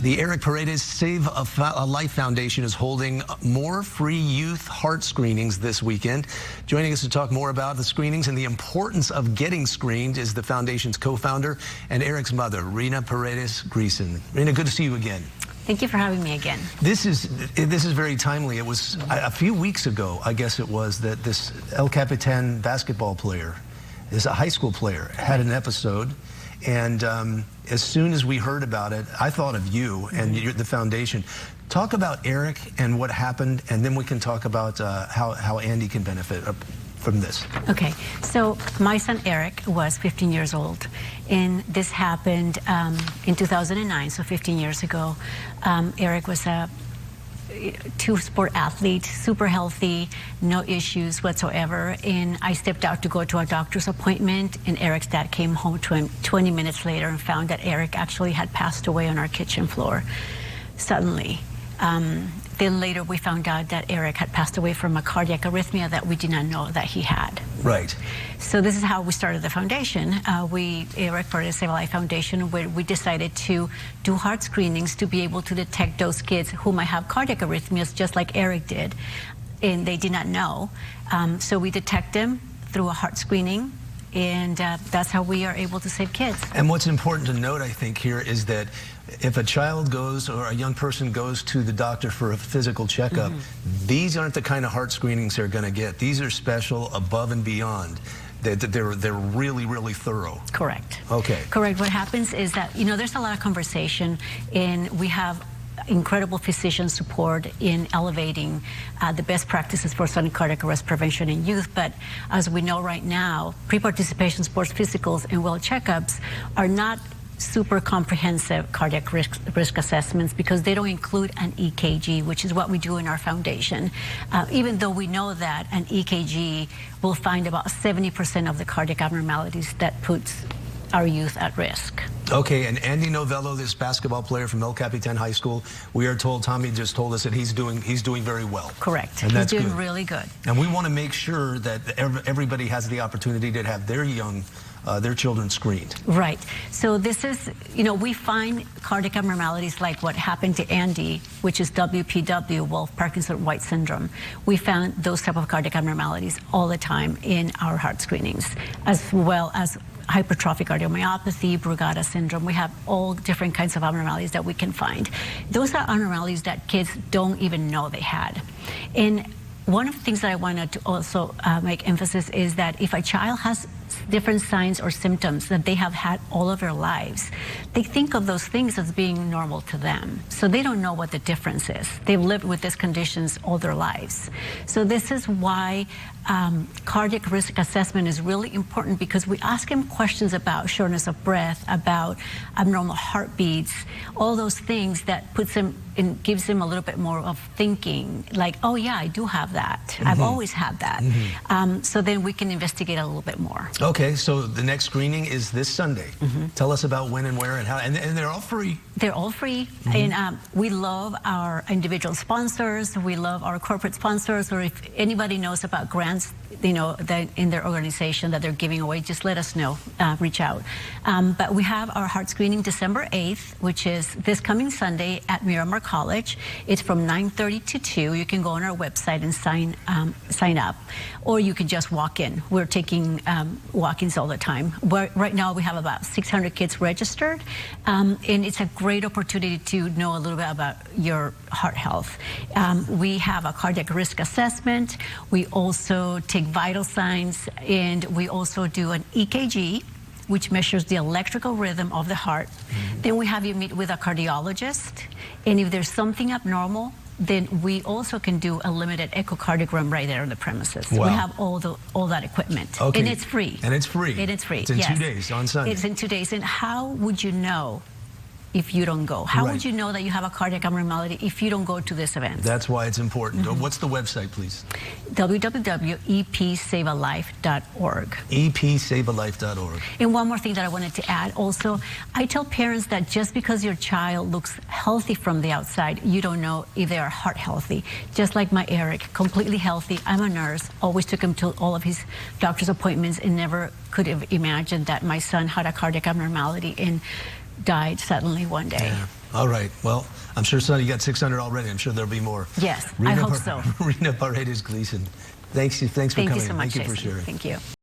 The Eric Paredes Save a Life Foundation is holding more free youth heart screenings this weekend. Joining us to talk more about the screenings and the importance of getting screened is the foundation's co-founder and Eric's mother, Rena Paredes Greason. Rena, good to see you again. Thank you for having me again. This is very timely. It was a few weeks ago, I guess it was, that this El Capitan basketball player, is a high school player, had an episode. And as soon as we heard about it, I thought of you and the foundation. Talk about Eric and what happened, and then we can talk about how Andy can benefit from this. Okay, so my son Eric was 15 years old, and this happened in 2009, so 15 years ago. Eric was a two-sport athlete, super healthy, no issues whatsoever. And I stepped out to go to a doctor's appointment, and Eric's dad came home to him 20 minutes later and found that Eric actually had passed away on our kitchen floor suddenly. Then later we found out that Eric had passed away from a cardiac arrhythmia that we did not know that he had. Right. So this is how we started the foundation. Eric Paredes Save a Life Foundation, where we decided to do heart screenings to be able to detect those kids who might have cardiac arrhythmias, just like Eric did, and they did not know. So we detect them through a heart screening, and that's how we are able to save kids. And what's important to note, I think, here is that if a child goes or a young person goes to the doctor for a physical checkup, these aren't the kind of heart screenings they're going to get. These are special, above and beyond. They're really, really thorough. Correct. Okay. Correct. What happens is that, you know, there's a lot of conversation, and we have incredible physician support in elevating the best practices for sudden cardiac arrest prevention in youth. But as we know right now, pre-participation sports physicals and well checkups are not super comprehensive cardiac risk assessments because they don't include an EKG, which is what we do in our foundation. Even though we know that an EKG will find about 70% of the cardiac abnormalities that puts our youth at risk. Okay, and Andy Novello, this basketball player from El Capitan High School, we are told, Tommy just told us that he's doing very well. Correct. And he's that's doing good. Really good. And we want to make sure that everybody has the opportunity to have their children screened. Right. So this is, you know, we find cardiac abnormalities like what happened to Andy, which is WPW, Wolff Parkinson-White syndrome. We found those type of cardiac abnormalities all the time in our heart screenings, as well as hypertrophic cardiomyopathy, Brugada syndrome. We have all different kinds of abnormalities that we can find. Those are abnormalities that kids don't even know they had. And one of the things that I wanted to also make emphasis is that if a child has different signs or symptoms that they have had all of their lives, they think of those things as being normal to them. So they don't know what the difference is. They've lived with these conditions all their lives. So this is why cardiac risk assessment is really important, because we ask them questions about shortness of breath, about abnormal heartbeats, all those things that puts them and gives them a little bit more of thinking, like, oh yeah, I do have that. I've always had that. So then we can investigate a little bit more. Okay, so the next screening is this Sunday. Tell us about when and where and how, and they're all free. They're all free, and we love our individual sponsors. We love our corporate sponsors, or if anybody knows about grants, you know, that in their organization that they're giving away, just let us know, reach out. But we have our heart screening December 8th, which is this coming Sunday at Miramar College. It's from 9:30 to 2. You can go on our website and sign up, or you can just walk in. We're taking walk-ins all the time. Right now we have about 600 kids registered, and it's a great opportunity to know a little bit about your heart health. We have a cardiac risk assessment. We also take vital signs, and we also do an EKG, which measures the electrical rhythm of the heart. Then we have you meet with a cardiologist, and if there's something abnormal, then we also can do a limited echocardiogram right there on the premises. Wow. We have all that equipment. Okay. And it's free. And it's free. And it's free. It's in 2 days on Sunday. It's in 2 days. And how would you know if you don't go? How would you know that you have a cardiac abnormality if you don't go to this event? That's why it's important. What's the website, please? www.epsavealife.org. epsavealife.org. And one more thing that I wanted to add also, I tell parents that just because your child looks healthy from the outside, you don't know if they are heart healthy. Just like my Eric, completely healthy. I'm a nurse, always took him to all of his doctor's appointments and never could have imagined that my son had a cardiac abnormality and died suddenly one day. Yeah. All right. Well, I'm sure, Sonny, you got 600 already. I'm sure there'll be more. Yes, I hope so. Rena Paredes Gleason. Thanks for coming. Thank you so much, Thank you for Jason. sharing. Thank you.